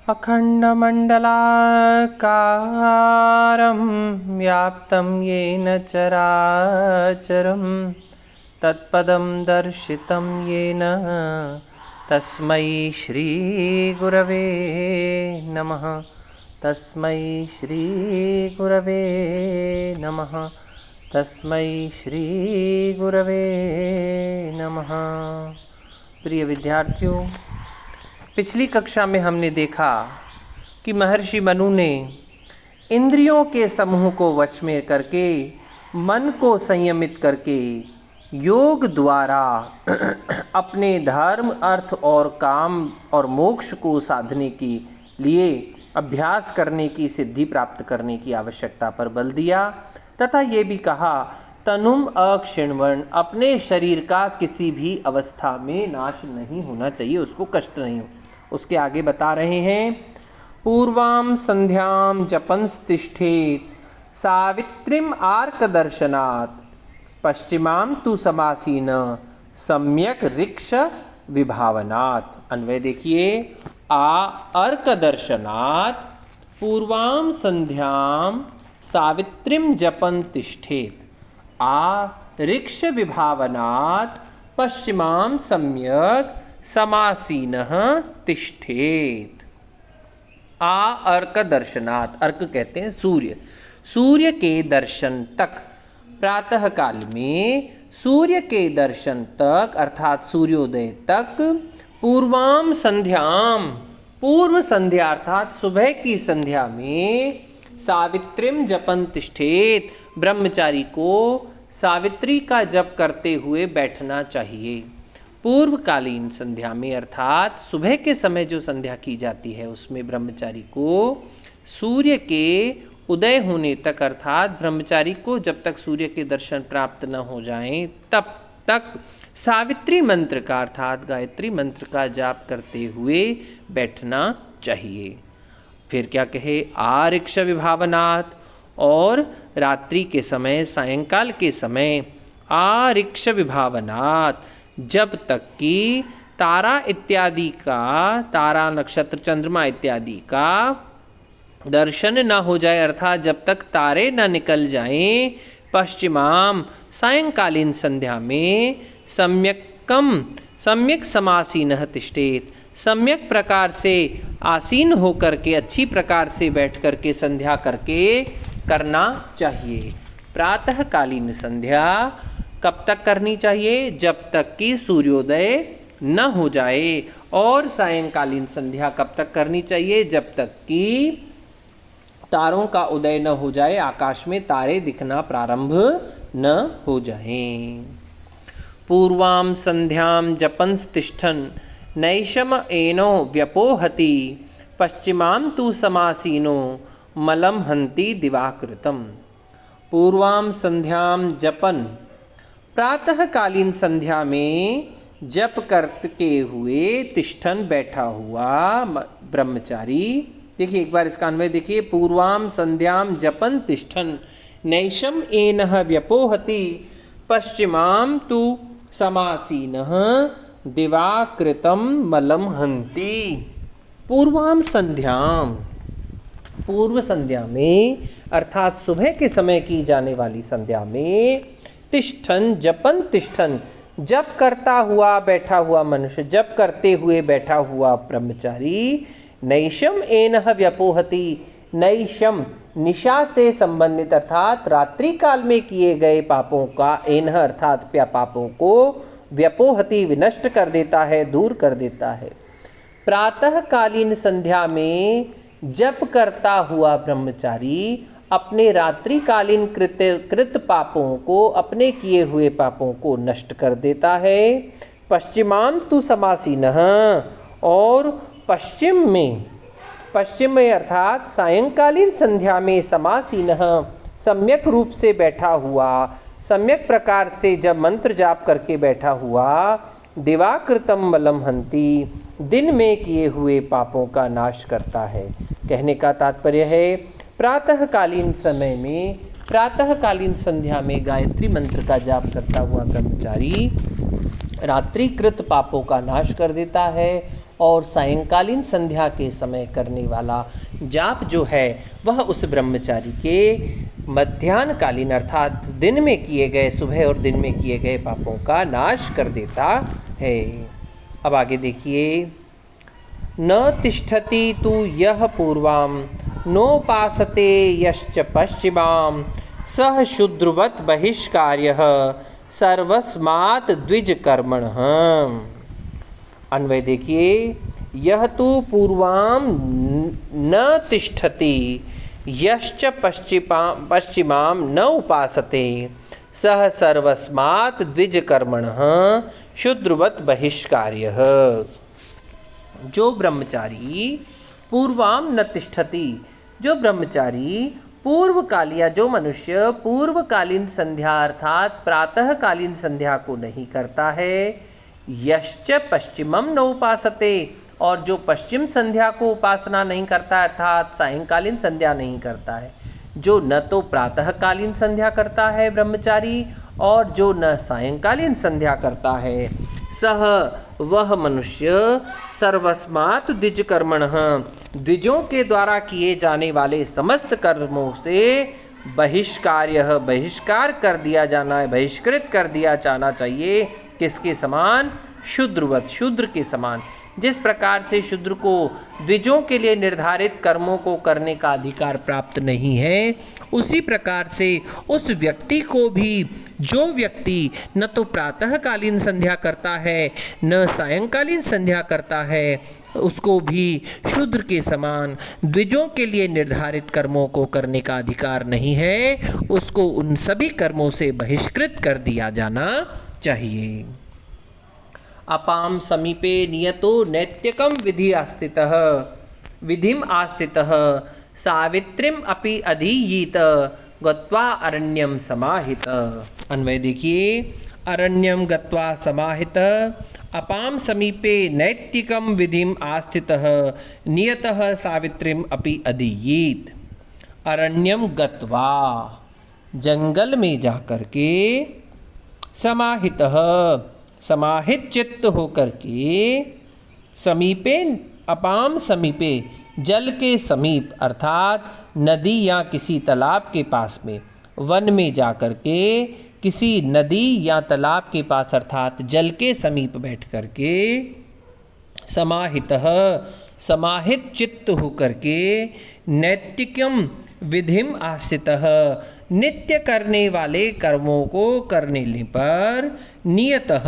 अखण्डमण्डलाकारं व्याप्तं येन चराचरं तत्पदं दर्शितं येन तस्मै श्रीगुरवे नमः। तस्मै श्रीगुरवे नमः। तस्मै श्रीगुरवे नमः। प्रिय विद्यार्थियों, पिछली कक्षा में हमने देखा कि महर्षि मनु ने इंद्रियों के समूह को वश में करके मन को संयमित करके योग द्वारा अपने धर्म, अर्थ और काम और मोक्ष को साधने के लिए अभ्यास करने की, सिद्धि प्राप्त करने की आवश्यकता पर बल दिया तथा ये भी कहा तनुम अक्षिण्वन्, अपने शरीर का किसी भी अवस्था में नाश नहीं होना चाहिए, उसको कष्ट नहीं हो। उसके आगे बता रहे हैं पूर्वां संध्यां जपंस तिष्ठेत सावित्रीम आर्क दर्शनात् पश्चिमां तु समासीन सम्यक ऋक्ष विभावनात्। अन्वय देखिए, अर्क दर्शनात् पूर्वां संध्यां सावित्रीम जपन तिष्ठेत ऋक्ष विभावनात् पश्चिमां सम्यक समासीनः तिष्ठेत। अर्क दर्शनात्, अर्क कहते हैं सूर्य, सूर्य के दर्शन तक, प्रातः काल में सूर्य के दर्शन तक अर्थात सूर्योदय तक, पूर्वाम संध्याम, पूर्व संध्या अर्थात सुबह की संध्या में, सावित्रीम जपन तिष्ठेत, ब्रह्मचारी को सावित्री का जप करते हुए बैठना चाहिए। पूर्वकालीन संध्या में अर्थात सुबह के समय जो संध्या की जाती है उसमें ब्रह्मचारी को सूर्य के उदय होने तक अर्थात ब्रह्मचारी को जब तक सूर्य के दर्शन प्राप्त न हो जाएं तब तक सावित्री मंत्र का अर्थात गायत्री मंत्र का जाप करते हुए बैठना चाहिए। फिर क्या कहे, ऋक्ष विभावनात्, और रात्रि के समय, सायंकाल के समय ऋक्ष विभावनात्, जब तक कि तारा इत्यादि का, तारा नक्षत्र चंद्रमा इत्यादि का दर्शन न हो जाए अर्थात जब तक तारे न निकल जाएं, पश्चिमाम, सायंकालीन संध्या में, सम्यक समासीनः तिष्ठेत, सम्यक प्रकार से आसीन होकर के अच्छी प्रकार से बैठ करके संध्या करके करना चाहिए। प्रातःकालीन संध्या कब तक करनी चाहिए? जब तक कि सूर्योदय न हो जाए। और सायंकालीन संध्या कब तक करनी चाहिए? जब तक कि तारों का उदय न हो जाए, आकाश में तारे दिखना प्रारंभ न हो जाएं। पूर्वां संध्यां जपंस तिष्ठन् नैशम एनो व्यपोहति पश्चिमां तु समासीनो मलम हंति दिवाकृतम। पूर्वां संध्यां जपन, प्रातःकालीन संध्या में जप करते हुए तिष्ठन, बैठा हुआ ब्रह्मचारी। देखिए एक बार इसका अन्वय देखिए, पूर्वां संध्यां जपन तिष्ठन नैशम एनः व्यपोहति पश्चिमां तु समासीनः दिवाकृतम मलम हंति। पूर्वां संध्यां, पूर्व संध्या में अर्थात सुबह के समय की जाने वाली संध्या में, तिष्ठन जपन तिष्ठन, जप करता हुआ बैठा हुआ मनुष्य, जप करते हुए बैठा हुआ ब्रह्मचारी, नैशम एनः व्यपोहति, नैशम निशा से संबंधित अर्थात रात्रि काल में किए गए पापों का, एनः अर्थात पापों को, व्यपोहति विनष्ट कर देता है, दूर कर देता है। प्रातःकालीन संध्या में जप करता हुआ ब्रह्मचारी अपने रात्रिकालीन कृत पापों को, अपने किए हुए पापों को नष्ट कर देता है। पश्चिमां तु समासीनः, और पश्चिम में अर्थात सायंकालीन संध्या में समासीनः, सम्यक रूप से बैठा हुआ, सम्यक प्रकार से जब मंत्र जाप करके बैठा हुआ, दिवाकृतम मलम हंति, दिन में किए हुए पापों का नाश करता है। कहने का तात्पर्य है प्रातःकालीन समय में, प्रातःकालीन संध्या में गायत्री मंत्र का जाप करता हुआ ब्रह्मचारी रात्रिकृत पापों का नाश कर देता है और सायंकालीन संध्या के समय करने वाला जाप जो है वह उस ब्रह्मचारी के मध्याह्नकालीन अर्थात दिन में किए गए, सुबह और दिन में किए गए पापों का नाश कर देता है। अब आगे देखिए, न तिष्ठति तु यह पूर्वाम नोपासते यश्च पश्चिमाम सह शूद्रवत् बहिष्कार्यः सर्वस्मात् द्विज कर्मणः। अन्वय देखिए, यह तो पूर्वाम न तिष्ठति यश्च पश्चिमाम न उपासते सह सर्वस्मात् द्विज कर्मणः शूद्रवत् बहिष्कार्यः। जो ब्रह्मचारी पूर्वाम न तिष्ठति, जो ब्रह्मचारी पूर्वकाल या जो मनुष्य पूर्वकालीन संध्या अर्थात प्रातःकालीन संध्या को नहीं करता है, यश्च पश्चिमम न उपासते, और जो पश्चिम संध्या को उपासना नहीं करता अर्थात सायंकालीन संध्या नहीं करता है, जो न तो प्रातःकालीन संध्या करता है ब्रह्मचारी और जो न सायंकालीन संध्या करता है, सह वह मनुष्य सर्वस्मात् द्विज कर्मणः द्विजों के द्वारा किए जाने वाले समस्त कर्मों से बहिष्कार कर दिया जाना है, बहिष्कृत कर दिया जाना चाहिए। किसके समान? शूद्रवत, शूद्र के समान। जिस प्रकार से शूद्र को द्विजों के लिए निर्धारित कर्मों को करने का अधिकार प्राप्त नहीं है, उसी प्रकार से उस व्यक्ति को भी, जो व्यक्ति न तो प्रातःकालीन संध्या करता है न सायंकालीन संध्या करता है, उसको भी शूद्र के समान द्विजों के लिए निर्धारित कर्मों को करने का अधिकार नहीं है, उसको उन सभी कर्मों से बहिष्कृत कर दिया जाना चाहिए। अपाम समीपे नियतो नैत्यकम विधिम आस्थितः सावित्रीम अपि अधीयीत गत्वा अरण्यम समाहित। अन्वय देखिए, अरण्यम गत्वा समाहित अपाम समीपे नैतिकम विधिम आस्थितः नियतः सावित्रीम अपि अधीयीत। अरण्यम गत्वा, जंगल में जाकर के, समाहितः, समाहित चित्त होकर के, समीपे अपाम समीपे, जल के समीप अर्थात नदी या किसी तालाब के पास में, वन में जाकर के किसी नदी या तालाब के पास अर्थात जल के समीप बैठ कर के, समाहितः, समाहित चित्त होकर के, नैतिकम विधिम आश्रितः, नित्य करने वाले कर्मों को करने पर, नियतः,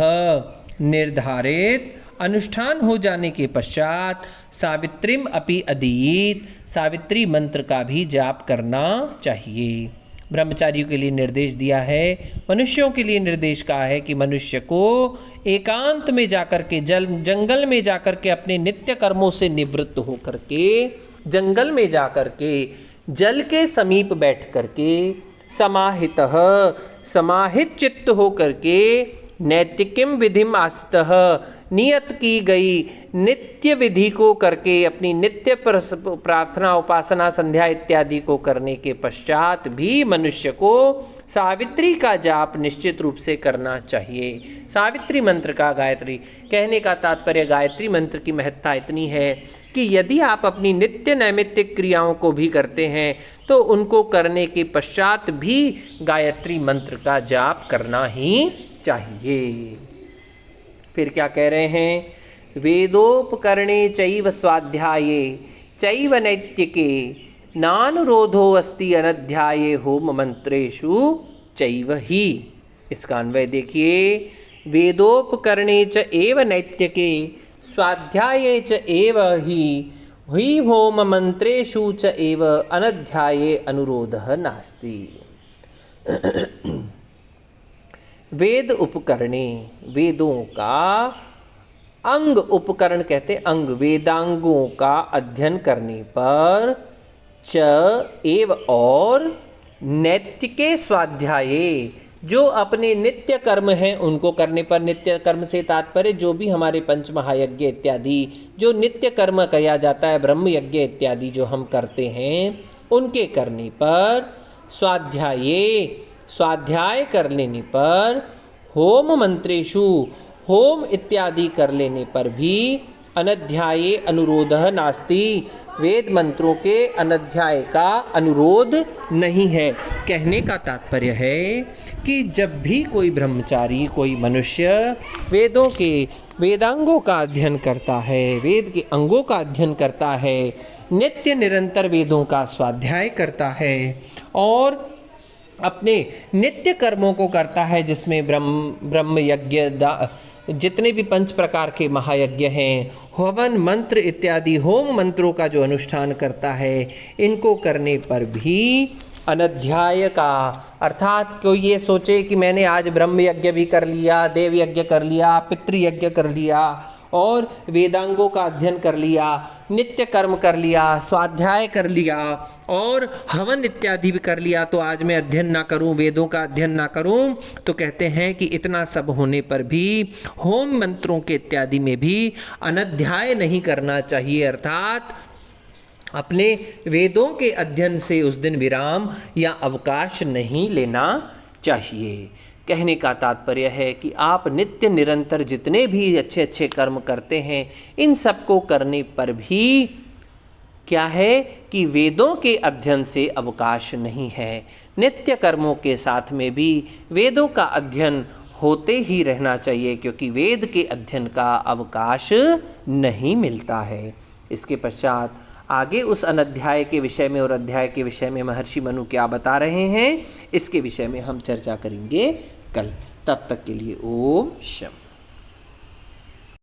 निर्धारित, अनुष्ठान हो जाने के पश्चात, सावित्रीम अपि अधीयीत, सावित्री मंत्र का भी जाप करना चाहिए। ब्रह्मचारियों के लिए निर्देश दिया है, मनुष्यों के लिए निर्देश कहा है कि मनुष्य को एकांत में जाकर के, जंगल में जाकर के अपने नित्य कर्मों से निवृत्त होकर के, जंगल में जाकर के जल के समीप बैठ करके, समाहितः, समाहित चित्त होकर के, नैतिकिम विधिम आस्थितः, नियत की गई नित्य विधि को करके, अपनी नित्य प्रार्थना, उपासना, संध्या इत्यादि को करने के पश्चात भी मनुष्य को सावित्री का जाप निश्चित रूप से करना चाहिए। सावित्री मंत्र का, गायत्री कहने का तात्पर्य, गायत्री मंत्र की महत्ता इतनी है कि यदि आप अपनी नित्य नैमित्तिक क्रियाओं को भी करते हैं तो उनको करने के पश्चात भी गायत्री मंत्र का जाप करना ही चाहिए। फिर क्या कह रहे हैं? वेदोपकरणे चैव स्वाध्याये चैव नैतिके नानुरोधो अस्ति अनध्याये होम मंत्रेषु चैव ही। इसका अन्वय देखिए, वेदोपकरणे च एव नैतिके स्वाध्याये च एव ही होम मंत्रेषु च एव अनध्याये अनुरोधः नास्ति। वेद उपकरणे, वेदों का अंग, उपकरण कहते अंग, वेदांगों का अध्ययन करने पर, च एव और, नैतिके स्वाध्याये, जो अपने नित्य कर्म हैं उनको करने पर, नित्य कर्म से तात्पर्य जो भी हमारे पंच महायज्ञ इत्यादि जो नित्य कर्म किया जाता है, ब्रह्म यज्ञ इत्यादि जो हम करते हैं उनके करने पर, स्वाध्याये, स्वाध्याय कर लेने पर, होम मंत्रेषु, होम इत्यादि कर लेने पर भी, अनध्याये अनुरोधः नास्ति। वेद मंत्रों के अनध्याय का अनुरोध नहीं है। कहने का तात्पर्य है कि जब भी कोई ब्रह्मचारी, कोई मनुष्य वेदांगों का अध्ययन करता है, वेद के अंगों का अध्ययन करता है, नित्य निरंतर वेदों का स्वाध्याय करता है और अपने नित्य कर्मों को करता है, जिसमें ब्रह्म यज्ञ, जितने भी 5 प्रकार के महायज्ञ हैं, हवन मंत्र इत्यादि होम मंत्रों का जो अनुष्ठान करता है, इनको करने पर भी अनध्याय का, अर्थात कोई ये सोचे कि मैंने आज ब्रह्म यज्ञ भी कर लिया, देव यज्ञ कर लिया, पितृयज्ञ कर लिया और वेदांगों का अध्ययन कर लिया, नित्य कर्म कर लिया, स्वाध्याय कर लिया और हवन इत्यादि भी कर लिया, तो आज मैं अध्ययन ना करूं, वेदों का अध्ययन ना करूं। तो कहते हैं कि इतना सब होने पर भी होम मंत्रों के इत्यादि में भी अनध्याय नहीं करना चाहिए, अर्थात अपने वेदों के अध्ययन से उस दिन विराम या अवकाश नहीं लेना चाहिए। कहने का तात्पर्य है कि आप नित्य निरंतर जितने भी अच्छे अच्छे कर्म करते हैं, इन सब को करने पर भी क्या है कि वेदों के अध्ययन से अवकाश नहीं है। नित्य कर्मों के साथ में भी वेदों का अध्ययन होते ही रहना चाहिए, क्योंकि वेद के अध्ययन का अवकाश नहीं मिलता है। इसके पश्चात आगे उस अनध्याय के विषय में और अध्याय के विषय में महर्षि मनु क्या बता रहे हैं, इसके विषय में हम चर्चा करेंगे कल। तब तक के लिए ओम शम।